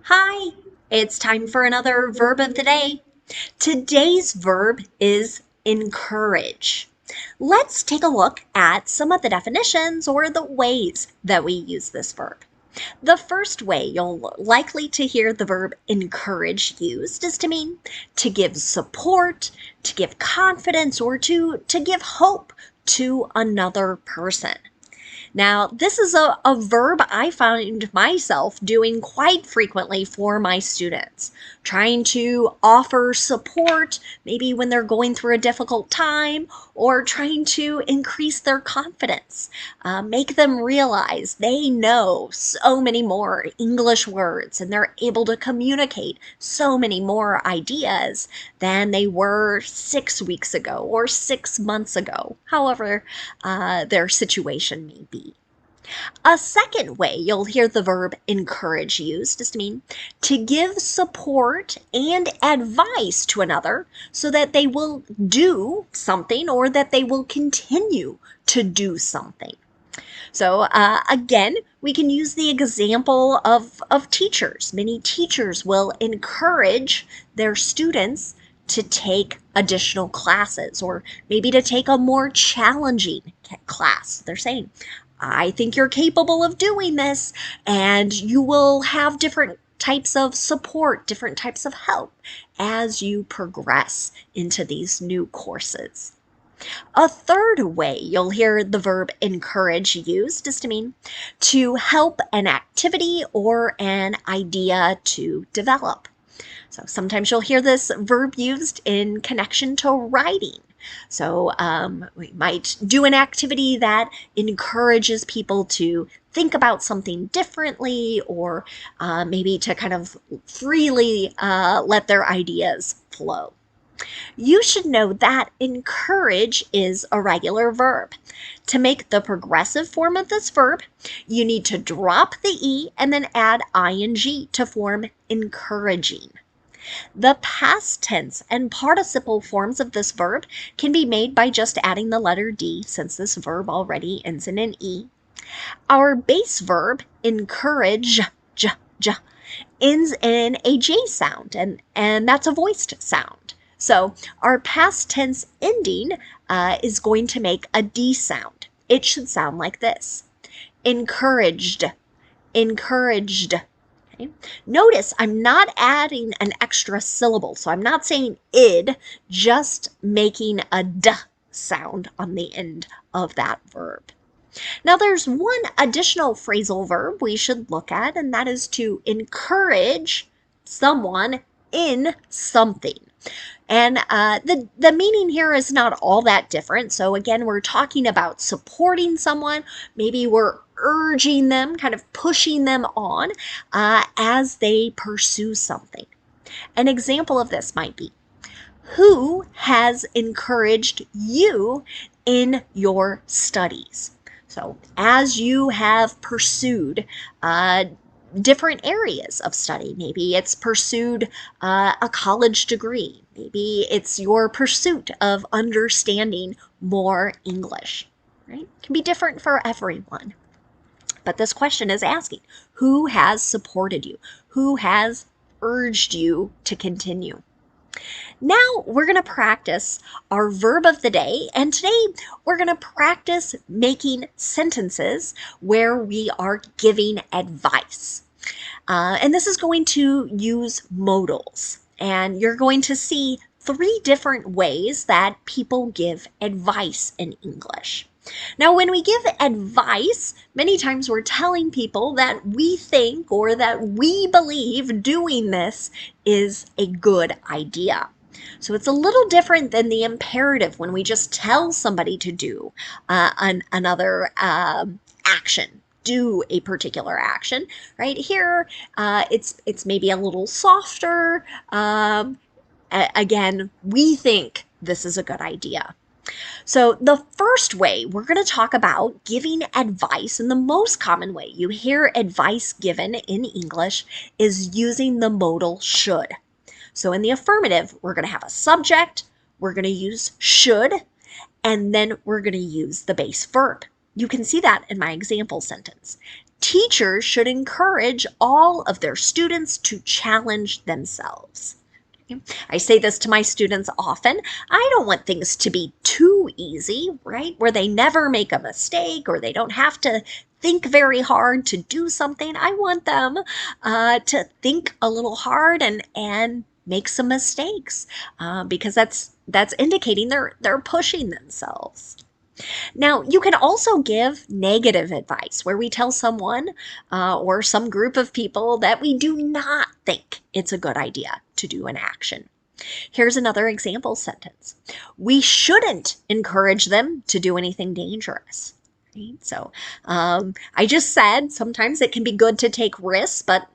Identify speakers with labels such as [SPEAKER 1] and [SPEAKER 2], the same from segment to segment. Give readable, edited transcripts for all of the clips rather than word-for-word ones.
[SPEAKER 1] Hi, it's time for another verb of the day. Today's verb is encourage. Let's take a look at some of the definitions or the ways that we use this verb. The first way you'll likely to hear the verb encourage used is to mean to give support, to give confidence, or to give hope to another person. Now, this is a verb I find myself doing quite frequently for my students, trying to offer support, maybe when they're going through a difficult time, or trying to increase their confidence, make them realize they know so many more English words and they're able to communicate so many more ideas than they were 6 weeks ago or 6 months ago, however their situation may be. A second way you'll hear the verb encourage used is to mean to give support and advice to another so that they will do something or that they will continue to do something. So again, we can use the example of teachers. Many teachers will encourage their students to take additional classes or maybe to take a more challenging class. They're saying, I think you're capable of doing this, and you will have different types of support, different types of help as you progress into these new courses. A third way you'll hear the verb encourage used is to mean to help an activity or an idea to develop. So sometimes you'll hear this verb used in connection to writing. So we might do an activity that encourages people to think about something differently or maybe to kind of freely let their ideas flow. You should know that encourage is a regular verb. To make the progressive form of this verb, you need to drop the E and then add ing to form encouraging. The past tense and participle forms of this verb can be made by just adding the letter D since this verb already ends in an E. Our base verb, encourage, ends in a J sound, and that's a voiced sound. So our past tense ending is going to make a D sound. It should sound like this. Encouraged, encouraged. Okay. Notice I'm not adding an extra syllable, so I'm not saying id, just making a d sound on the end of that verb. Now, there's one additional phrasal verb we should look at, and that is to encourage someone in something. And the meaning here is not all that different. So again, we're talking about supporting someone. Maybe we're urging them, kind of pushing them on as they pursue something. An example of this might be, who has encouraged you in your studies? So as you have pursued different areas of study. Maybe it's pursued a college degree. Maybe it's your pursuit of understanding more English, right? It can be different for everyone. But this question is asking, who has supported you? Who has urged you to continue? Now we're going to practice our verb of the day, and today we're going to practice making sentences where we are giving advice. And this is going to use modals, and you're going to see 3 different ways that people give advice in English. Now, when we give advice, many times we're telling people that we think or that we believe doing this is a good idea. So it's a little different than the imperative when we just tell somebody to do another action, do a particular action. Right here, it's maybe a little softer. Again, we think this is a good idea. So the first way we're going to talk about giving advice, and the most common way you hear advice given in English is using the modal should. So in the affirmative, we're going to have a subject, we're going to use should, and then we're going to use the base verb. You can see that in my example sentence. Teachers should encourage all of their students to challenge themselves. I say this to my students often. I don't want things to be too easy, right? Where they never make a mistake or they don't have to think very hard to do something. I want them to think a little hard and make some mistakes because that's indicating they're pushing themselves. Now, you can also give negative advice where we tell someone or some group of people that we do not think it's a good idea to do an action. Here's another example sentence. We shouldn't encourage them to do anything dangerous. Right? So I just said sometimes it can be good to take risks, but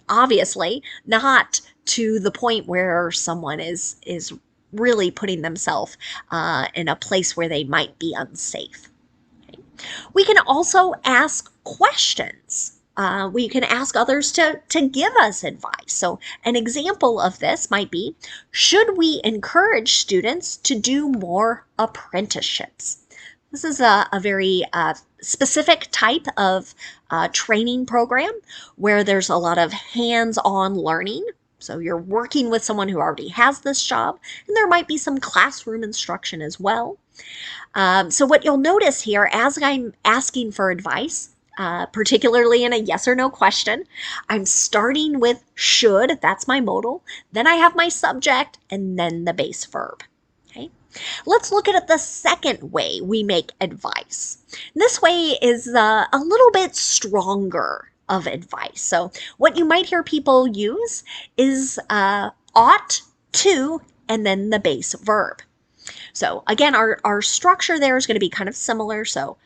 [SPEAKER 1] obviously not to the point where someone is really putting themselves in a place where they might be unsafe. Okay. We can also ask questions. We can ask others to give us advice. So an example of this might be, should we encourage students to do more apprenticeships? This is a very specific type of training program where there's a lot of hands-on learning. So you're working with someone who already has this job, and there might be some classroom instruction as well. So what you'll notice here, as I'm asking for advice, particularly in a yes or no question, I'm starting with should, that's my modal, then I have my subject, and then the base verb. Okay. Let's look at the second way we make advice. This way is a little bit stronger of advice. So what you might hear people use is ought to and then the base verb. So again, our structure there is going to be kind of similar. So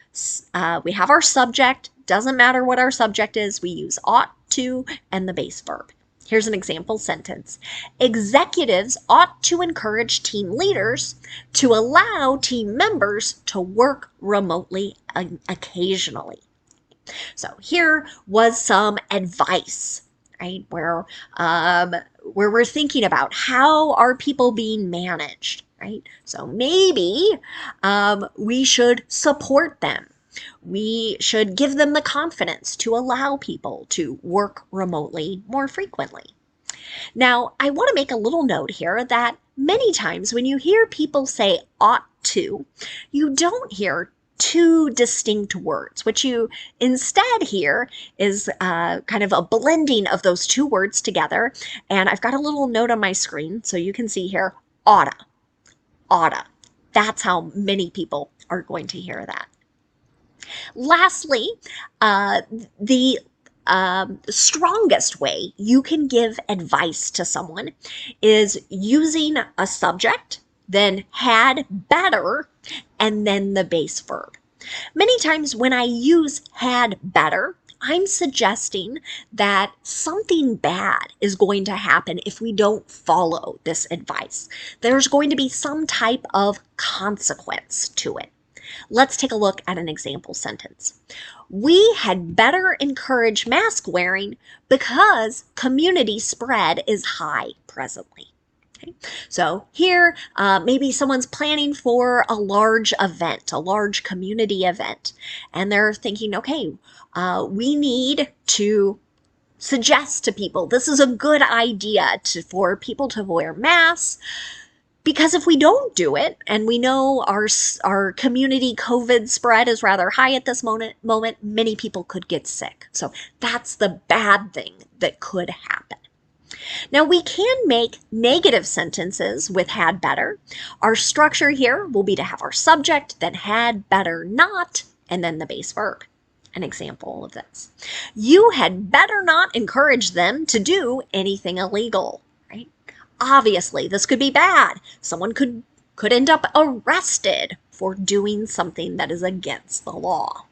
[SPEAKER 1] we have our subject. Doesn't matter what our subject is. We use ought to and the base verb. Here's an example sentence. Executives ought to encourage team leaders to allow team members to work remotely occasionally. So here was some advice, right? Where we're thinking about how are people being managed, right? So maybe we should support them. We should give them the confidence to allow people to work remotely more frequently. Now, I want to make a little note here that many times when you hear people say ought to, you don't hear two distinct words. What you instead hear is kind of a blending of those two words together. And I've got a little note on my screen so you can see here, oughta, oughta. That's how many people are going to hear that. Lastly, the strongest way you can give advice to someone is using a subject, then had better, and then the base verb. Many times when I use had better, I'm suggesting that something bad is going to happen if we don't follow this advice. There's going to be some type of consequence to it. Let's take a look at an example sentence. We had better encourage mask wearing because community spread is high presently. Okay. So here, maybe someone's planning for a large event, a large community event, and they're thinking, okay, we need to suggest to people this is a good idea for people to wear masks. Because if we don't do it, and we know our community COVID spread is rather high at this moment, many people could get sick. So that's the bad thing that could happen. Now we can make negative sentences with had better. Our structure here will be to have our subject, then had better not, and then the base verb. An example of this. You had better not encourage them to do anything illegal. Obviously, this could be bad. Someone could end up arrested for doing something that is against the law.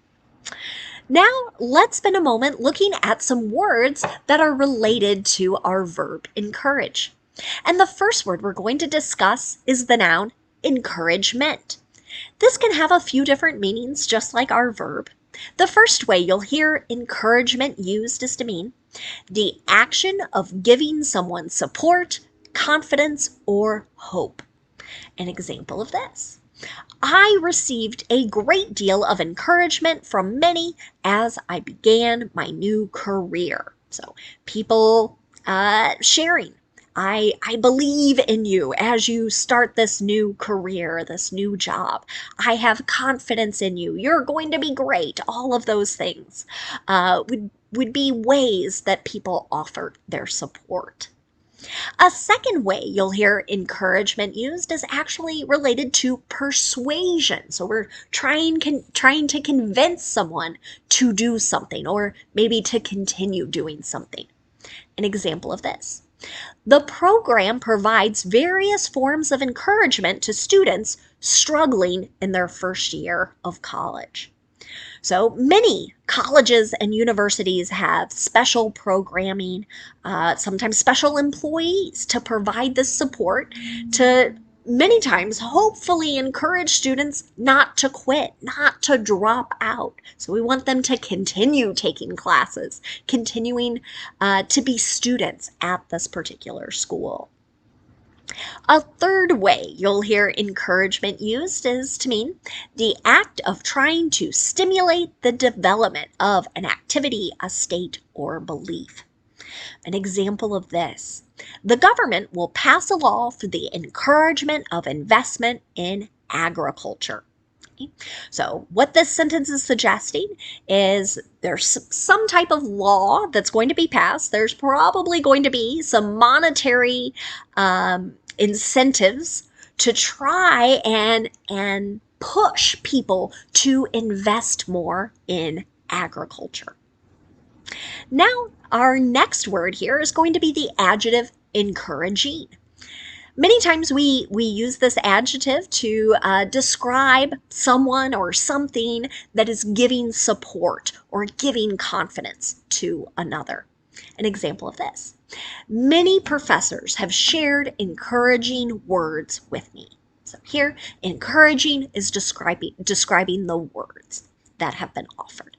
[SPEAKER 1] Now, let's spend a moment looking at some words that are related to our verb encourage. And the first word we're going to discuss is the noun encouragement. This can have a few different meanings, just like our verb. The first way you'll hear encouragement used is to mean the action of giving someone support, confidence, or hope. An example of this. I received a great deal of encouragement from many as I began my new career. So people sharing. I believe in you as you start this new career, this new job. I have confidence in you. You're going to be great. All of those things would be ways that people offered their support. A second way you'll hear encouragement used is actually related to persuasion. So we're trying to convince someone to do something or maybe to continue doing something. An example of this. The program provides various forms of encouragement to students struggling in their first year of college. So many colleges and universities have special programming, sometimes special employees to provide this support to many times hopefully encourage students not to quit, not to drop out. So we want them to continue taking classes, continuing to be students at this particular school. A third way you'll hear encouragement used is to mean the act of trying to stimulate the development of an activity, a state, or belief. An example of this: the government will pass a law for the encouragement of investment in agriculture. So what this sentence is suggesting is there's some type of law that's going to be passed. There's probably going to be some monetary incentives to try and push people to invest more in agriculture. Now, our next word here is going to be the adjective encouraging. Many times we use this adjective to describe someone or something that is giving support or giving confidence to another. An example of this: many professors have shared encouraging words with me. So here, encouraging is describing the words that have been offered.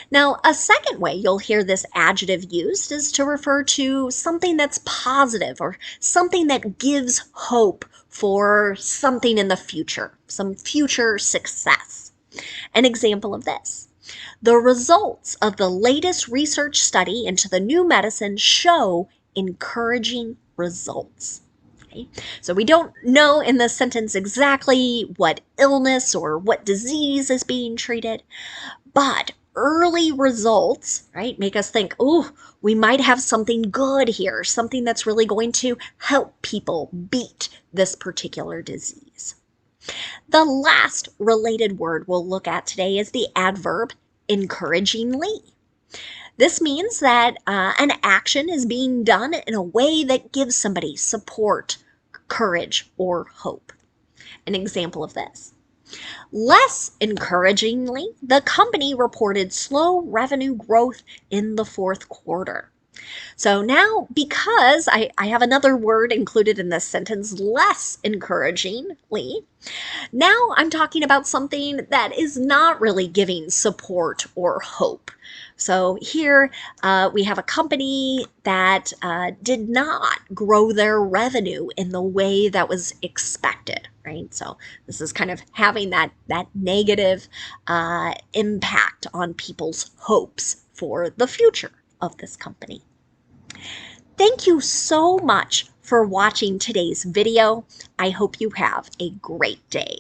[SPEAKER 1] Now, a second way you'll hear this adjective used is to refer to something that's positive or something that gives hope for something in the future, some future success. An example of this: the results of the latest research study into the new medicine show encouraging results. Okay? So we don't know in this sentence exactly what illness or what disease is being treated, but early results, right, make us think, oh, we might have something good here, something that's really going to help people beat this particular disease. The last related word we'll look at today is the adverb encouragingly. This means that an action is being done in a way that gives somebody support, courage, or hope. An example of this: less encouragingly, the company reported slow revenue growth in the fourth quarter. So now, because I have another word included in this sentence, less encouragingly, now I'm talking about something that is not really giving support or hope. So here we have a company that did not grow their revenue in the way that was expected, right? So this is kind of having that negative impact on people's hopes for the future of this company. Thank you so much for watching today's video. I hope you have a great day.